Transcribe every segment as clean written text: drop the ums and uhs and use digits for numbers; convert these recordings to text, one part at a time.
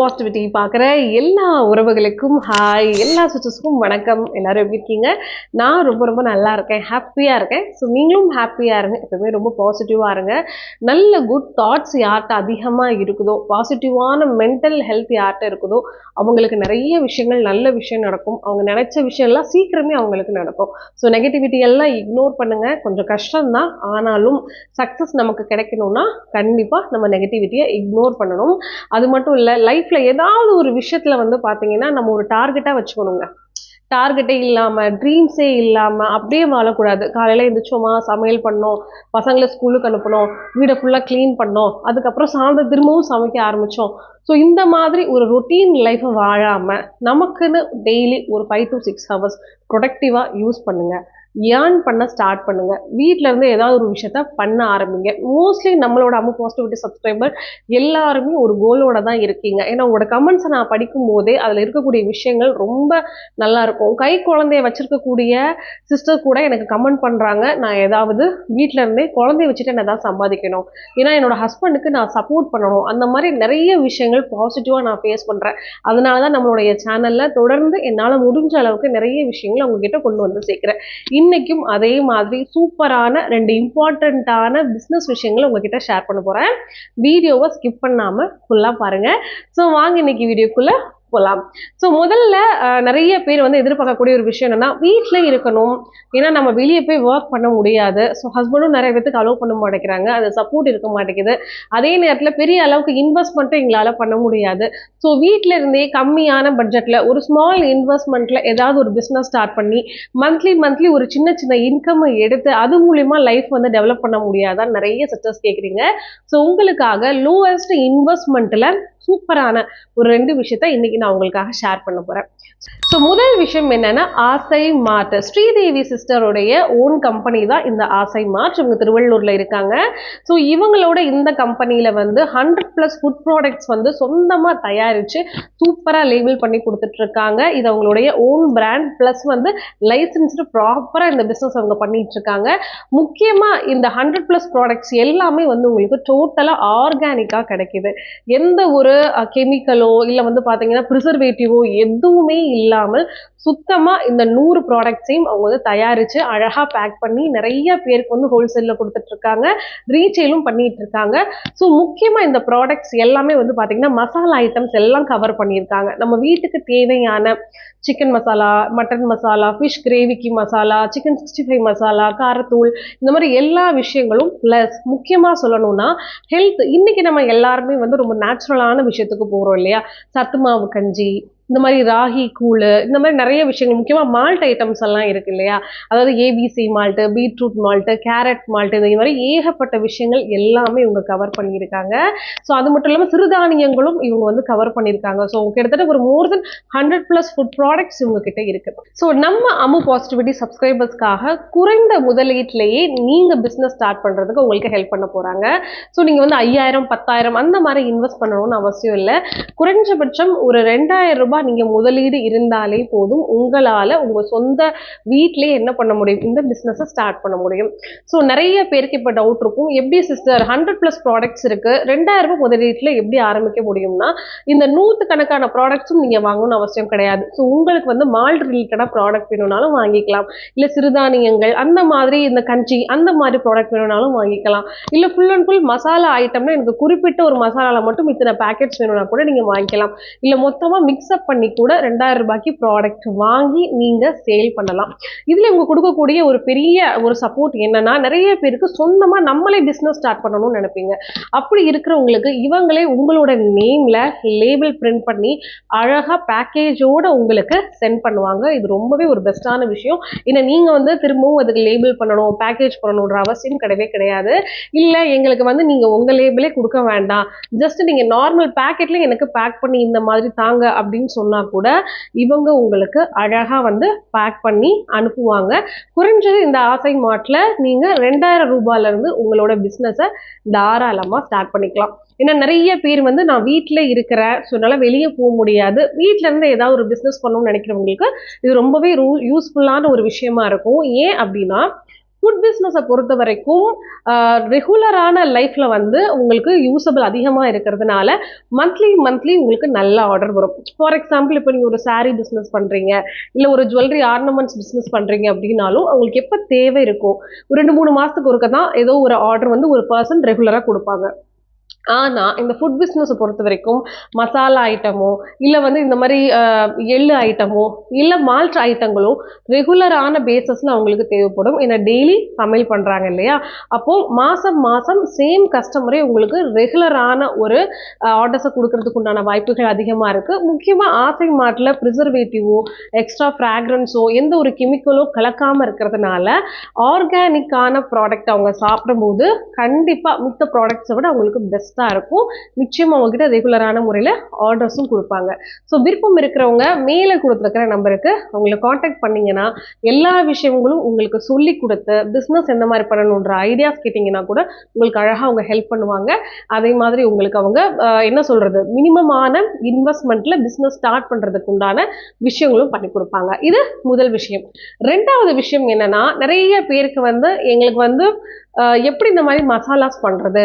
Positivity பார்க்குற எல்லா உறவுகளுக்கும் ஹாய், எல்லா சிஸ்டர்ஸ்க்கும் வணக்கம். எல்லாரும் எப்படி இருக்கீங்க? நான் ரொம்ப நல்லா இருக்கேன், ஹாப்பியாக இருக்கேன். ஸோ நீங்களும் ஹாப்பியாக இருங்க, எப்பவுமே ரொம்ப பாசிட்டிவாக இருங்க. நல்ல குட் தாட்ஸ் யார்கிட்ட அதிகமாக இருக்குதோ, பாசிட்டிவான மென்டல் ஹெல்த் யார்கிட்ட இருக்குதோ அவங்களுக்கு நிறைய விஷயங்கள் நல்ல விஷயம் நடக்கும். அவங்க நினைச்ச விஷயம்லாம் சீக்கிரமே அவங்களுக்கு நடக்கும். ஸோ நெகட்டிவிட்டி எல்லாம் இக்னோர் பண்ணுங்க. கொஞ்சம் கஷ்டம்தான், ஆனாலும் சக்ஸஸ் நமக்கு கிடைக்கணும்னா கண்டிப்பாக நம்ம நெகட்டிவிட்டியை இக்னோர் பண்ணணும். அது மட்டும் இல்லை, லைஃப்ல ஏதாவது ஒரு விஷயத்துல வந்து பாத்தீங்கன்னா நம்ம ஒரு டார்கெட்டா வச்சுக்கணுங்க. டார்கெட்டே இல்லாம ட்ரீம்ஸே இல்லாம அப்படியே வாழக்கூடாது. காலையில எழுந்திரிச்சோமா, சமையல் பண்ணோம், பசங்களை ஸ்கூலுக்கு அனுப்பணும், வீடை ஃபுல்லா கிளீன் பண்ணோம், அதுக்கப்புறம் சாயந்தரம் திரும்பவும் சமைக்க ஆரம்பிச்சோம். ஸோ இந்த மாதிரி ஒரு ரொட்டீன் லைஃப்பை வாழாம நமக்குன்னு டெய்லி ஒரு 5 to 6 hours ப்ரொடக்டிவா யூஸ் பண்ணுங்க. ஏர்ன் பண்ண ஸ்டார்ட் பண்ணுங்க. வீட்டில இருந்து ஏதாவது ஒரு விஷயத்த பண்ண ஆரம்பிங்க. மோஸ்ட்லி நம்மளோட அம்மு பாசிட்டிவிட்டி சப்ஸ்கிரைபர் எல்லாருமே ஒரு கோலோட தான் இருக்கீங்க. ஏன்னா உங்களோட கமெண்ட்ஸை நான் படிக்கும் போதே அதில் இருக்கக்கூடிய விஷயங்கள் ரொம்ப நல்லா இருக்கும். கை குழந்தைய வச்சிருக்கக்கூடிய சிஸ்டர் கூட எனக்கு கமெண்ட் பண்றாங்க, நான் ஏதாவது வீட்டில இருந்தே குழந்தைய வச்சுட்டு நான் ஏதாவது சம்பாதிக்கணும், ஏன்னா என்னோட ஹஸ்பண்டுக்கு நான் சப்போர்ட் பண்ணணும். அந்த மாதிரி நிறைய விஷயங்கள் பாசிட்டிவா நான் ஃபேஸ் பண்றேன். அதனாலதான் நம்மளுடைய சேனல்ல தொடர்ந்து என்னால் முடிஞ்ச அளவுக்கு நிறைய விஷயங்கள் உங்ககிட்ட கொண்டு வந்து சேர்க்கிறேன். இன்னைக்கும் அதே மாதிரி சூப்பரான 2 இம்பார்ட்டண்ட்டான பிஸ்னஸ் விஷயங்களை உங்ககிட்ட ஷேர் பண்ண போறேன். வீடியோவை ஸ்கிப் பண்ணாம ஃபுல்லா பாருங்க. ஸோ வாங்க இன்னைக்கு வீடியோக்குள்ள போகலாம். ஸோ முதல்ல நிறைய பேர் வந்து எதிர்பார்க்கக்கூடிய ஒரு விஷயம் என்னன்னா, வீட்டில் இருக்கணும், ஏன்னா நம்ம வெளியே போய் ஒர்க் பண்ண முடியாது. ஸோ ஹஸ்பண்டும் நிறைய பேருக்கு அலோவ் பண்ண மாட்டேங்கிறாங்க, அது சப்போர்ட் இருக்க மாட்டேங்குது. அதே நேரத்தில் பெரிய அளவுக்கு இன்வெஸ்ட்மெண்ட்டும் எங்களால் பண்ண முடியாது. ஸோ வீட்டில் இருந்தே கம்மியான பட்ஜெட்டில் ஒரு ஸ்மால் இன்வெஸ்ட்மெண்ட்ல ஏதாவது ஒரு பிஸ்னஸ் ஸ்டார்ட் பண்ணி மந்த்லி ஒரு சின்ன சின்ன இன்கம் எடுத்து அது மூலியமா லைஃப் வந்து டெவலப் பண்ண முடியாதான் நிறைய சிஸ்டர்ஸ் கேட்குறீங்க. ஸோ உங்களுக்காக லோவஸ்ட் இன்வெஸ்ட்மெண்ட்ல சூப்பரான ஒரு 2 விஷயத்த இன்னைக்கு நான் உங்களுக்காக ஷேர் பண்ண போறேன். ஸோ முதல் விஷயம் என்னன்னா, ஆசை மார்ட். ஸ்ரீதேவி சிஸ்டருடைய ஓன் கம்பெனி தான் இந்த ஆசை மார்ட். இவங்க திருவள்ளூர்ல இருக்காங்க. ஸோ இவங்களோட இந்த கம்பெனியில வந்து 100+ ஃபுட் ப்ராடக்ட்ஸ் வந்து சொந்தமா தயாரிச்சு சூப்பரா லேபிள் பண்ணி கொடுத்துட்டு இருக்காங்க. இது அவங்களுடைய ஓன் பிராண்ட் பிளஸ் வந்து லைசன்ஸ்டு ப்ராப்பரா இந்த பிசினஸ் அவங்க பண்ணிட்டு இருக்காங்க. முக்கியமா இந்த 100+ ப்ராடக்ட்ஸ் எல்லாமே வந்து உங்களுக்கு டோட்டலா ஆர்கானிக்கா கிடைக்குது. எந்த ஒரு கெமிக்கலோ இல்ல வந்து பாத்தீங்கன்னா ப்ரிசர்வேட்டிவோ எதுவுமே இல்லாமல் சுத்தமா இந்த 100 ப்ராடக்ட்ஸையும் அவங்க வந்து தயாரிச்சு அழகா பேக் பண்ணி நிறைய பேருக்கு வந்து ஹோல்சேல்ல கொடுத்துட்டு இருக்காங்க, ரீசேலும் பண்ணிட்டு இருக்காங்க. ஸோ முக்கியமா இந்த ப்ராடக்ட்ஸ் எல்லாமே வந்து பாத்தீங்கன்னா மசாலா ஐட்டம்ஸ் எல்லாம் கவர் பண்ணியிருக்காங்க. நம்ம வீட்டுக்கு தேவையான chicken masala, mutton masala, fish கிரேவிக்கு மசாலா, சிக்கன் 65 மசாலா, காரத்தூள், இந்த மாதிரி எல்லா விஷயங்களும் பிளஸ் முக்கியமா சொல்லணும்னா ஹெல்த். இன்னைக்கு நம்ம எல்லாருமே வந்து ரொம்ப நேச்சுரலான விஷயத்துக்கு போறோம் இல்லையா? சத்து மாவு கஞ்சி, இந்த மாதிரி ராகி கூழ், இந்த மாதிரி நிறைய விஷயங்கள், முக்கியமாக மால்ட் ஐட்டம்ஸ் எல்லாம் இருக்கு இல்லையா? அதாவது ABC malt, beetroot malt, carrot malt, இந்த மாதிரி ஏகப்பட்ட விஷயங்கள் எல்லாமே இவங்க கவர் பண்ணியிருக்காங்க. ஸோ அது மட்டும் இல்லாமல் சிறுதானியங்களும் இவங்க வந்து கவர் பண்ணியிருக்காங்க. ஸோ கிட்டத்தட்ட ஒரு மோர் தென் 100+ ஃபுட் ப்ராடக்ட்ஸ் இவங்க கிட்ட இருக்கு. ஸோ நம்ம அம்மு பாசிட்டிவிட்டி சப்ஸ்கிரைபர்ஸ்க்காக குறைந்த முதலீட்டிலேயே நீங்க பிசினஸ் ஸ்டார்ட் பண்றதுக்கு உங்களுக்கு ஹெல்ப் பண்ண போறாங்க. ஸோ நீங்க வந்து 5000 10,000 அந்த மாதிரி இன்வெஸ்ட் பண்ணணும்னு அவசியம் இல்லை. குறைஞ்சபட்சம் ஒரு 2000 ரூபாய் நீங்க முதலீடு இருந்தாலே போதும், உங்களால உங்க சொந்த வீட்டிலேயே என்ன பண்ண முடியும், இந்த பிசினஸ் ஸ்டார்ட் பண்ண முடியும். ஸோ நிறைய பேருக்கு இப்ப டவுட் இருக்கும், எப்படி சிஸ்டர் 100+ ப்ராடக்ட்ஸ் இருக்கு, 2000 ரூபாய் முதலீட்டுல எப்படி ஆரம்பிக்க முடியும்னா, இந்த 100 கணக்கான ப்ராடக்ட்ஸும் நீங்க வாங்கணும்னு அவசியம் கிடையாது. ஸோ உங்களுக்கு வந்து மால்ட் ரிலேட்டடா ப்ராடக்ட் வேணும்னாலும் வாங்கிக்கலாம், இல்ல சிறுதானியங்கள் அந்த மாதிரி இந்த கஞ்சி அந்த மாதிரி ப்ராடக்ட் வேணும்னாலும் வாங்கிக்கலாம், இல்ல ஃபுல் அண்ட் ஃபுல் மசாலா ஐட்டம்னா எனக்கு குறிப்பிட்ட ஒரு மசாலால மட்டும் இத்தனை பேக்கெட்ஸ் வேணும்னா கூட நீங்க வாங்கிக்கலாம், இல்ல மொத்தமா மிக்ஸ்அப் பண்ணி கூட 2000 ரூபாய்க்கு ப்ராடக்ட் வாங்கி நீங்க சேல் பண்ணலாம். இதுல இவங்க கொடுக்கக்கூடிய ஒரு பெரிய ஒரு சப்போர்ட் என்னன்னா, நிறைய பேருக்கு சொந்தமா நம்மளே பிசினஸ் ஸ்டார்ட் பண்ணணும்னு நினைப்பீங்க. அப்படி இருக்கிறவங்களுக்கு இவங்களே உங்களோட நேம்ல லேபிள் பிரிண்ட் பண்ணி அழகா பேக்கேஜோட உங்களுக்கு சென்ட் பண்ணுவாங்க. இது ரொம்பவே ஒரு பெஸ்டான விஷயம். ஏன்னா நீங்க வந்து திரும்பவும் அதுக்கு லேபிள் பண்ணணும், பேக்கேஜ் பண்ணணும்ன்ற அவசியம் கிடையவே கிடையாது. இல்ல எங்களுக்கு வந்து நீங்க உங்க லேபிளே கொடுக்க வேண்டாம், ஜஸ்ட் நீங்க நார்மல் பேக்கெட்ல எனக்கு பேக் பண்ணி இந்த மாதிரி தாங்க அப்படின்னு சொன்னா கூட இவங்க உங்களுக்கு அழகா வந்து பேக் பண்ணி அனுப்புவாங்க. குறைஞ்சது இந்த ஆசை மார்ட்ல நீங்க 2000 ரூபாயில இருந்து உங்களோட பிசினஸ தாராளமா ஸ்டார்ட் பண்ணிக்கலாம். ஏன்னா நிறைய பேர் வந்து நான் வீட்டுல இருக்கிறேன், ஸோ என்னால வெளியே போக முடியாது, வீட்டுல இருந்து ஏதாவது ஒரு பிசினஸ் பண்ணணும்னு நினைக்கிறவங்களுக்கு இது ரொம்பவே யூஸ்ஃபுல்லான ஒரு விஷயமா இருக்கும். ஏன் அப்படின்னா, ஃபுட் பிஸ்னஸை பொறுத்த வரைக்கும் ரெகுலரான லைஃப்பில் வந்து உங்களுக்கு யூஸபிள் அதிகமாக இருக்கிறதுனால மந்த்லி உங்களுக்கு நல்ல ஆர்டர் வரும். ஃபார் எக்ஸாம்பிள் இப்போ நீங்கள் ஒரு saree பிஸ்னஸ் பண்ணுறீங்க, இல்லை ஒரு ஜுவல்லரி ஆர்னமெண்ட்ஸ் பிஸ்னஸ் பண்ணுறீங்க அப்படின்னாலும் அவங்களுக்கு எப்போ தேவை இருக்கும், ஒரு 2-3 மாதத்துக்கு ஒருக்க தான் ஏதோ ஒரு ஆர்டர் வந்து ஒரு பர்சன் ரெகுலராக கொடுப்பாங்க. ஆனால் இந்த ஃபுட் பிஸ்னஸை பொறுத்த வரைக்கும் மசாலா ஐட்டமோ இல்லை வந்து இந்த மாதிரி எள்ளு ஐட்டமோ இல்லை மால்ட் ஐட்டங்களோ ரெகுலரான பேஸஸில் அவங்களுக்கு தேவைப்படும். ஏன்னா டெய்லி சமையல் பண்ணுறாங்க இல்லையா, அப்போது மாதம் சேம் கஸ்டமரே உங்களுக்கு ரெகுலரான ஒரு ஆர்டர்ஸை கொடுக்கறதுக்கு உண்டான வாய்ப்புகள் அதிகமாக இருக்குது. முக்கியமாக ஆசை மார்ட்டில் ப்ரிசர்வேட்டிவோ எக்ஸ்ட்ரா ஃப்ராக்ரன்ஸோ எந்த ஒரு கெமிக்கலோ கலக்காமல் இருக்கிறதுனால ஆர்கானிக்கான ப்ராடக்ட் அவங்க சாப்பிடும்போது கண்டிப்பாக மித்த ப்ராடக்ட்ஸை விட அவங்களுக்கு பெஸ்ட்டாக இருக்கும். நிச்சயமா உங்ககிட்ட ரெகுலரான முறையில் ஆர்டர்ஸும் கொடுப்பாங்க. ஸோ விருப்பம் இருக்கிறவங்க மேலே கொடுத்துருக்கிற நம்பருக்கு அவங்களை காண்டாக்ட் பண்ணீங்கன்னா எல்லா விஷயங்களும் உங்களுக்கு சொல்லி கொடுத்து பிஸ்னஸ் எந்த மாதிரி பண்ணணுன்ற ஐடியாஸ் கேட்டிங்கன்னா கூட உங்களுக்கு அழகாக அவங்க ஹெல்ப் பண்ணுவாங்க. அதே மாதிரி உங்களுக்கு அவங்க என்ன சொல்கிறது, மினிமமான இன்வெஸ்ட்மெண்ட்டில் பிஸ்னஸ் ஸ்டார்ட் பண்ணுறதுக்கு உண்டான விஷயங்களும் பண்ணி கொடுப்பாங்க. இது முதல் விஷயம். ரெண்டாவது விஷயம் என்னென்னா, நிறைய பேருக்கு வந்து எங்களுக்கு வந்து எப்படி இந்த மாதிரி மசாலாஸ் பண்ணுறது,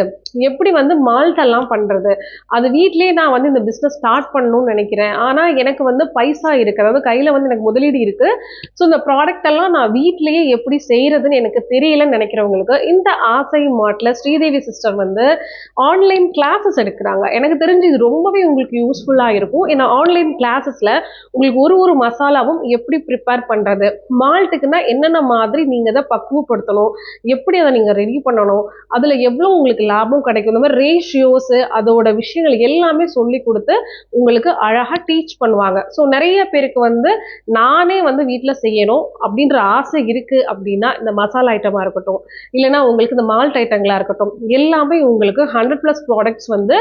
எப்படி வந்து மால்ட்டெல்லாம் பண்ணுறது, அது வீட்லேயே நான் வந்து இந்த பிஸ்னஸ் ஸ்டார்ட் பண்ணணும்னு நினைக்கிறேன், ஆனால் எனக்கு வந்து பைசா இருக்குது, அதாவது கையில் வந்து எனக்கு முதலீடு இருக்குது, ஸோ இந்த ப்ராடக்டெல்லாம் நான் வீட்லேயே எப்படி செய்கிறதுன்னு எனக்கு தெரியலன்னு நினைக்கிறவங்களுக்கு இந்த ஆசை மார்ட்டில் ஸ்ரீதேவி சிஸ்டர் வந்து ஆன்லைன் கிளாஸஸ் எடுக்கிறாங்க. எனக்கு தெரிஞ்சு இது ரொம்பவே உங்களுக்கு யூஸ்ஃபுல்லாக இருக்கும். ஏன்னா ஆன்லைன் கிளாஸஸில் உங்களுக்கு ஒரு மசாலாவும் எப்படி ப்ரிப்பேர் பண்ணுறது, மால்ட்டுக்குன்னா என்னென்ன மாதிரி நீங்கள் அதை பக்குவப்படுத்தணும், எப்படி அதை நீங்கள் ரெடி பண்ணணும், அதில் எவ்வளோ உங்களுக்கு லாபம் கிடைக்கும், இந்த மாதிரி ரேஷியோஸு அதோட விஷயங்கள் எல்லாமே சொல்லி கொடுத்து உங்களுக்கு அழகாக டீச் பண்ணுவாங்க. ஸோ நிறைய பேருக்கு வந்து நானே வந்து வீட்டில் செய்யணும் அப்படின்ற ஆசை இருக்குது அப்படின்னா இந்த மசாலா ஐட்டமாக இருக்கட்டும், இல்லைனா உங்களுக்கு இந்த மால்ட் ஐட்டங்களாக இருக்கட்டும், எல்லாமே உங்களுக்கு 100+ ப்ராடக்ட்ஸ் வந்து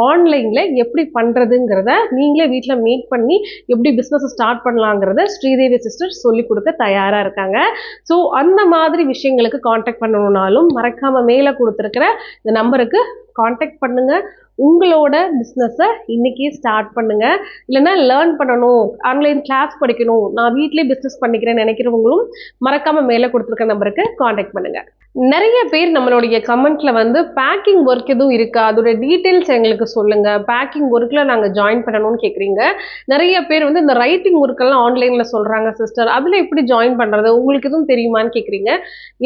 ஆன்லைனில் எப்படி பண்ணுறதுங்கிறத நீங்களே வீட்டில் மேக் பண்ணி எப்படி பிஸ்னஸ் ஸ்டார்ட் பண்ணலாங்கிறத ஸ்ரீதேவி சிஸ்டர் சொல்லி கொடுக்க தயாராக இருக்காங்க. ஸோ அந்த மாதிரி விஷயங்களுக்கு காண்டாக்ட் பண்ணணும்னாலும் மறக்காம மேலே கொடுத்துருக்கிற இந்த நம்பருக்கு காண்டாக்ட் பண்ணுங்க. உங்களோட பிஸ்னஸை இன்னைக்கு ஸ்டார்ட் பண்ணுங்க. இல்லைன்னா லேர்ன் பண்ணணும், ஆன்லைன் கிளாஸ் படிக்கணும், நான் வீட்லேயே பிஸ்னஸ் பண்ணிக்கிறேன்னு நினைக்கிறவங்களும் மறக்காம மேலே கொடுத்துருக்க நம்பருக்கு காண்டாக்ட் பண்ணுங்க. நிறைய பேர் நம்மளுடைய கமெண்ட்ல வந்து பேக்கிங் ஒர்க் எதுவும் இருக்கா, அதோட டீட்டெயில்ஸ் எங்களுக்கு சொல்லுங்க, பேக்கிங் ஒர்க்கில் நாங்கள் ஜாயின் பண்ணணும்னு கேட்குறீங்க. நிறைய பேர் வந்து இந்த ரைட்டிங் ஒர்க்கெல்லாம் ஆன்லைனில் சொல்கிறாங்க சிஸ்டர், அதில் எப்படி ஜாயின் பண்ணுறது, உங்களுக்கு எதுவும் தெரியுமான்னு கேட்குறீங்க.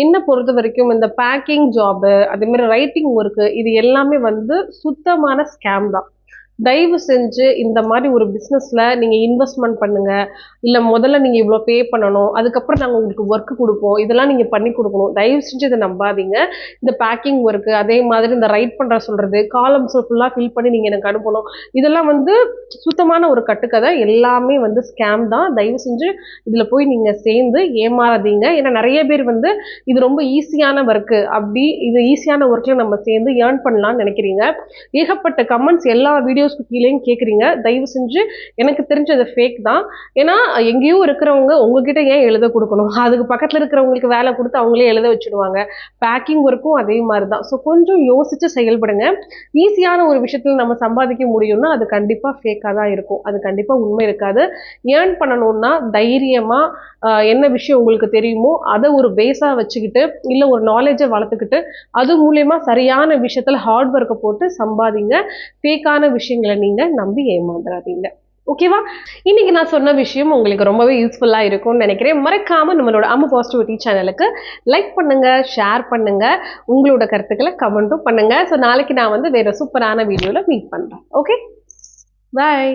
என்னை பொறுத்த வரைக்கும் இந்த பேக்கிங் ஜாபு அதேமாதிரி ரைட்டிங் ஒர்க்கு இது எல்லாமே வந்து சுத்தமான ஸ்கேம் தான். தயவு செஞ்சு இந்த மாதிரி ஒரு பிஸ்னஸில் நீங்கள் இன்வெஸ்ட்மெண்ட் பண்ணுங்கள். இல்லை முதல்ல நீங்கள் இவ்வளோ பே பண்ணணும், அதுக்கப்புறம் நாங்கள் உங்களுக்கு ஒர்க்கு கொடுப்போம், இதெல்லாம் நீங்கள் பண்ணி கொடுக்கணும். தயவு செஞ்சு இதை நம்பாதீங்க. இந்த பேக்கிங் ஒர்க்கு அதே மாதிரி இந்த ரைட் பண்ணுற சொல்கிறது, காலம்ஸ் ஃபுல்லாக ஃபில் பண்ணி நீங்கள் எனக்கு அனுப்பணும், இதெல்லாம் வந்து சுத்தமான ஒரு கட்டுக்கதை, எல்லாமே வந்து ஸ்கேம் தான். தயவு செஞ்சு இதில் போய் நீங்கள் சேர்ந்து ஏமாறாதீங்க. ஏன்னா நிறைய பேர் வந்து இது ரொம்ப ஈஸியான ஒர்க்கு, அப்படி இது ஈஸியான ஒர்க்கில் நம்ம சேர்ந்து ஏர்ன் பண்ணலாம்னு நினைக்கிறீங்க. ஏகப்பட்ட கமெண்ட்ஸ் எல்லா வீடியோஸ் கீழேயும் கேட்குறீங்க. தயவு செஞ்சு எனக்கு தெரிஞ்சது ஃபேக் தான். ஏன்னா எங்கேயோ இருக்கிறவங்க உங்ககிட்ட ஏன் எழுத கொடுக்கணும், அதுக்கு பக்கத்தில் இருக்கிறவங்களுக்கு வேலை கொடுத்து அவங்களே எழுத வச்சுடுவாங்க. பேக்கிங் ஒர்க்கும் அதே மாதிரி தான். ஸோ கொஞ்சம் யோசிச்சு செயல்படுங்க. ஈஸியான ஒரு விஷயத்தில் நம்ம சம்பாதிக்க முடியும்னா அது கண்டிப்பாக ஃபேக்காக தான் இருக்கும், அது கண்டிப்பாக உண்மை இருக்காது. ஏர்ன் பண்ணணும்னா தைரியமாக என்ன விஷயம் உங்களுக்கு தெரியுமோ அதை ஒரு பேஸாக வச்சுக்கிட்டு இல்லை ஒரு நாலேஜை வளர்த்துக்கிட்டு அது மூலயமா சரியான விஷயத்தில் ஹார்ட் ஒர்க்கை போட்டு சம்பாதிங்க. ஃபேக்கான விஷயங்களை நீங்கள் நம்பி ஏமாந்துடாதீங்க. ஓகேவா? இன்னைக்கு நான் சொன்ன விஷயம் உங்களுக்கு ரொம்பவே யூஸ்ஃபுல்லாக இருக்கும்னு நினைக்கிறேன். மறக்காம நம்மளோட அம்மா பாசிட்டிவிட்டி சேனலுக்கு லைக் பண்ணுங்க, ஷேர் பண்ணுங்க, உங்களோட கருத்துக்களை கமெண்ட்டும் பண்ணுங்க. ஸோ நாளைக்கு நான் வந்து வேற சூப்பரான வீடியோவில் மீட் பண்ணுறேன். ஓகே, பாய்.